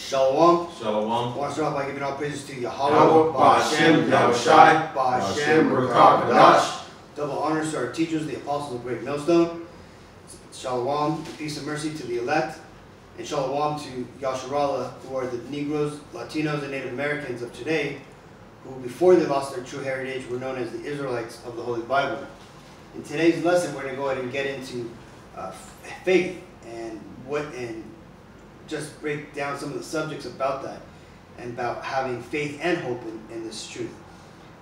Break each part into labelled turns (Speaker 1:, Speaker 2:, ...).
Speaker 1: Shalom.
Speaker 2: Shalom.
Speaker 1: I want to start off by giving all praises to Yahweh,
Speaker 3: Yahweh, Ba'ashem, Yahushai,
Speaker 1: Ba'ashem,
Speaker 3: Barakah, Kadash.
Speaker 1: Double honors to our teachers, the apostles of Great Millstone. Shalom, and peace and mercy to the elect. And shalom to Yasharallah, who are the Negroes, Latinos, and Native Americans of today, who before they lost their true heritage were known as the Israelites of the Holy Bible. In today's lesson, we're going to go ahead and get into faith and just break down some of the subjects about that and about having faith and hope in this truth.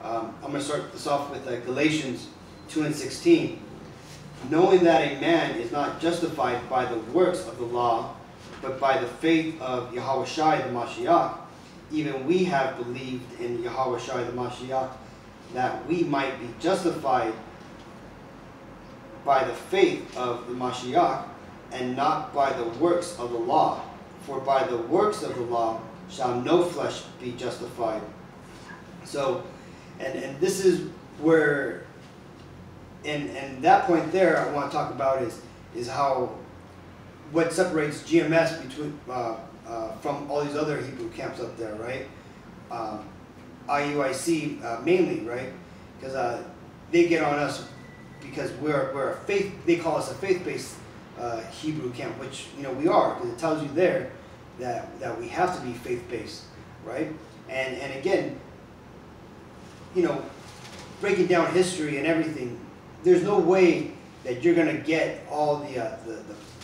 Speaker 1: I'm going to start this off with Galatians 2:16. Knowing that a man is not justified by the works of the law, but by the faith of Yahushai the Mashiach, even we have believed in Yahushai the Mashiach, that we might be justified by the faith of the Mashiach, and not by the works of the law. For by the works of the law shall no flesh be justified. So, and this is where, and that point there I want to talk about is how, what separates GMS between from all these other Hebrew camps up there, right? IUIC mainly, right? Because they get on us because we're a faith. They call us a faith-based Hebrew camp, which we are, because it tells you there that we have to be faith-based, right? And again, breaking down history and everything, there's no way that you're going to get all the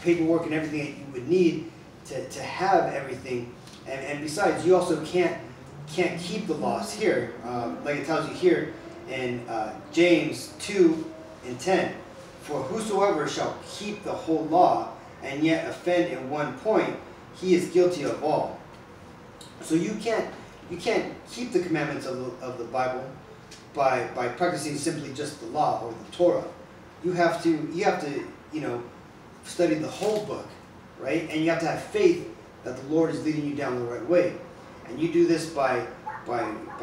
Speaker 1: paperwork and everything that you would need to have everything. And besides, you also can't keep the laws here, like it tells you here in James 2:10. For whosoever shall keep the whole law and yet offend in one point, he is guilty of all. So you can't keep the commandments of the Bible by practicing simply just the law or the Torah. You have to study the whole book, right? And you have to have faith that the Lord is leading you down the right way. And you do this by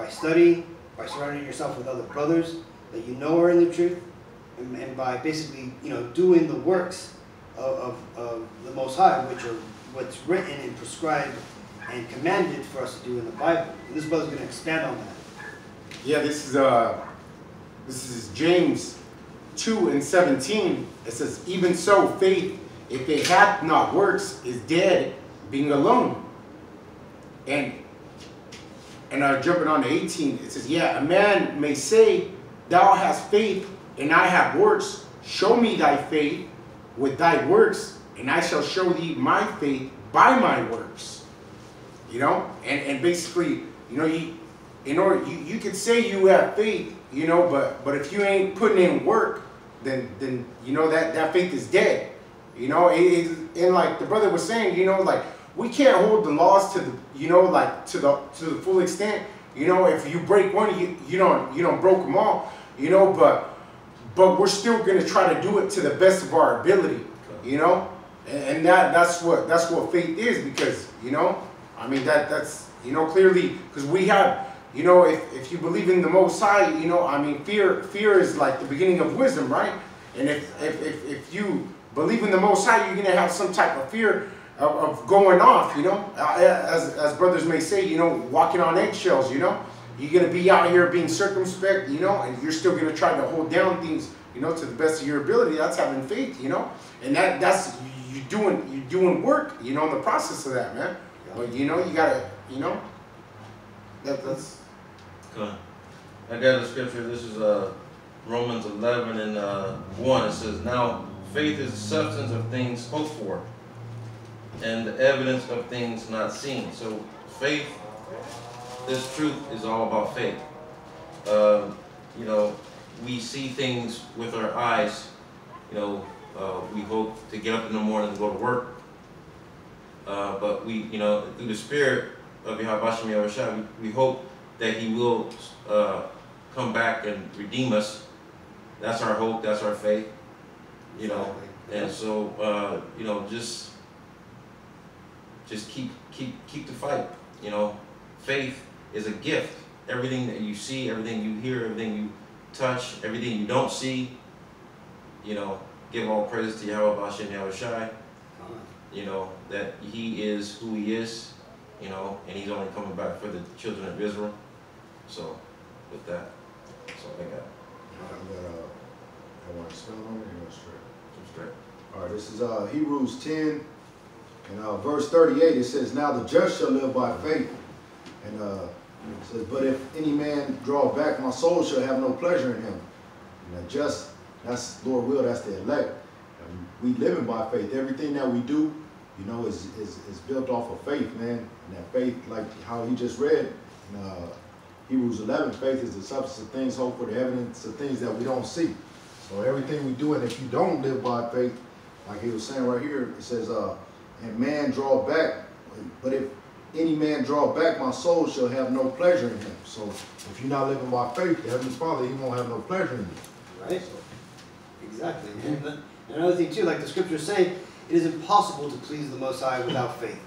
Speaker 1: studying, by surrounding yourself with other brothers that you know are in the truth, and by basically doing the works of the Most High, which are what's written and prescribed and commanded for us to do in the Bible. And this brother's going to expand on that.
Speaker 3: Yeah, this is James 2:17. It says, even so, faith, if it hath not works, is dead, being alone. And jumping on to 18, it says, yeah, a man may say, thou hast faith, and I have works. Show me thy faith with thy works, and I shall show thee my faith by my works. And basically, you could say you have faith, but if you ain't putting in work, then that faith is dead. And like the brother was saying, like we can't hold the laws to the to the full extent. If you break one, you don't broke them all. But we're still gonna try to do it to the best of our ability. And that's what faith is, because I mean that's clearly, because we have if you believe in the Most High, I mean fear is like the beginning of wisdom, right? And if you believe in the Most High, you're gonna have some type of fear of going off, as brothers may say, walking on eggshells, you're gonna be out here being circumspect, and you're still gonna try to hold down things, to the best of your ability. That's having faith, and that's you doing work, in the process of that, man. But you gotta, that's.
Speaker 2: Okay. I got a scripture. This is Romans 11 and 1. It says, now faith is the substance of things hoped for, and the evidence of things not seen. So faith, this truth is all about faith. We see things with our eyes. We hope to get up in the morning and go to work. But we, through the Spirit of Yahushua, we hope that He will come back and redeem us. That's our hope. That's our faith. And so just keep the fight. Faith is a gift. Everything that you see, everything you hear, everything you touch, everything you don't see, give all praise to Yahweh Ba'ashem Yahushai. That He is who He is, you know, and he's only coming back for the children of Israel. So, with that, that's all I got.
Speaker 4: I want to spell on it or go straight?
Speaker 2: Some straight.
Speaker 4: All right, this is Hebrews 10 and verse 38. It says, "Now the just shall live by faith." And it says, "But if any man draw back, my soul shall have no pleasure in him." And the just, that's Lord will, that's the elect. And we living by faith. Everything that we do, you know, is built off of faith, man. And that faith, like how he just read in Hebrews 11, faith is the substance of things hoped for, the evidence of things that we don't see. So everything we do, and if you don't live by faith, like he was saying right here, it says, "And man draw back, but if any man draw back, my soul shall have no pleasure in him." So if you're not living by faith, the Heavenly Father, he won't have no pleasure in you.
Speaker 1: Right? Exactly. And another thing too, like the scriptures say, it is impossible to please the Most High without faith.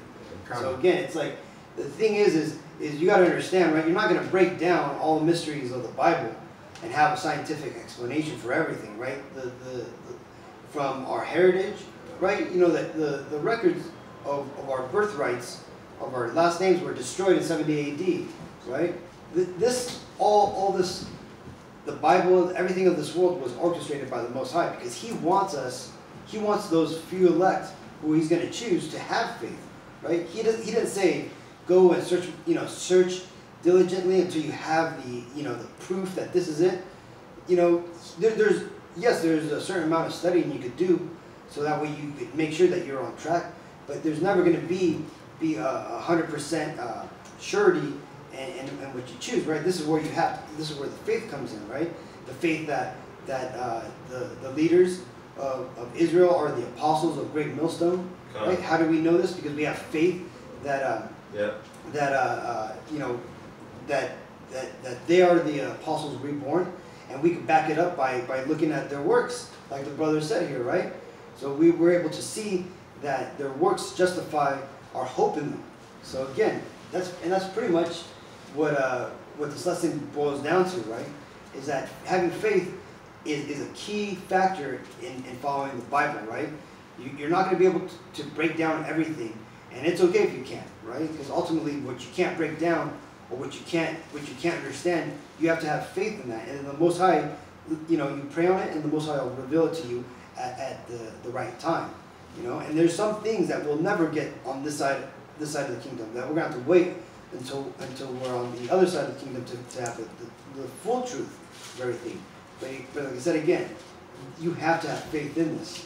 Speaker 1: So again, it's like, the thing is you got to understand, right? You're not going to break down all the mysteries of the Bible and have a scientific explanation for everything, right? From our heritage, right? You know, that the records of our birthrights, of our last names were destroyed in 70 AD, right? All this, the Bible, everything of this world was orchestrated by the Most High, because he wants those few elect who he's going to choose to have faith, right? He didn't say, go and search diligently until you have the proof that this is it. You know, there's a certain amount of studying you could do, so that way you could make sure that you're on track. But there's never going to be 100% surety and what you choose, right? This is where the faith comes in, right? The faith that the leaders of Israel are the apostles of Great Millstone, right? How do we know this? Because we have faith that they are the apostles reborn, and we can back it up by looking at their works, like the brother said here, right? So we were able to see that their works justify our hope in them. So again, that's pretty much what this lesson boils down to, right? Is that having faith is a key factor in following the Bible, right? You're not going to be able to break down everything, and it's okay if you can't, right? Because ultimately, what you can't break down or what you can't understand, you have to have faith in that. And the Most High, you pray on it, and the Most High will reveal it to you at the right time, And there's some things that we'll never get on this side of the kingdom, that we're going to have to wait until we're on the other side of the kingdom to have the full truth of everything. But like I said again, you have to have faith in this.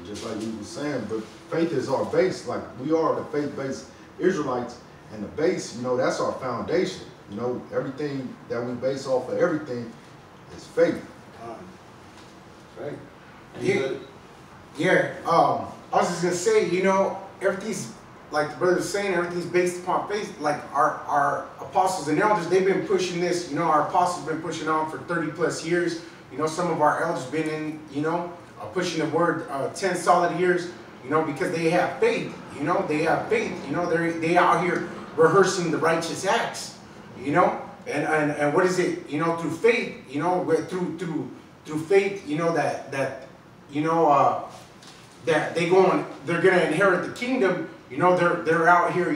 Speaker 4: Just like you were saying, but faith is our base. Like, we are the faith-based Israelites, and the base, that's our foundation. Everything that we base off of, everything is faith.
Speaker 1: Right.
Speaker 3: Yeah. I was just gonna say, everything's, like the brother was saying, everything's based upon faith. Like our apostles and elders, they've been pushing this. Our apostles been pushing on for 30+ years. Some of our elders been in, pushing the word 10 solid years. Because they have faith. They have faith. They out here rehearsing the righteous acts. And what is it? Through faith. Through faith. That they're gonna inherit the kingdom. They're out here.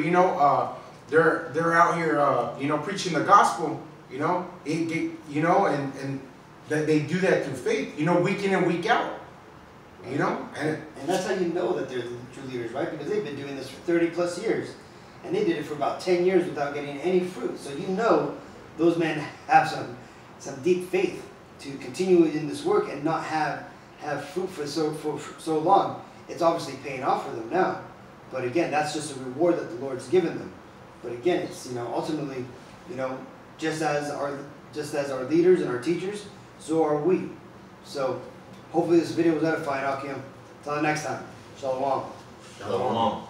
Speaker 3: They're out here. Preaching the gospel. And that they do that through faith. Week in and week out.
Speaker 1: And that's how you know that they're the true leaders, right? Because they've been doing this for 30+ years, and they did it for about 10 years without getting any fruit. So those men have some deep faith to continue in this work and not have fruit for so long. It's obviously paying off for them now, but again, that's just a reward that the Lord's given them. But again, it's ultimately, just as our leaders and our teachers, so are we. So hopefully this video was edifying, Akim. Until next time, Shalom.
Speaker 2: Shalom.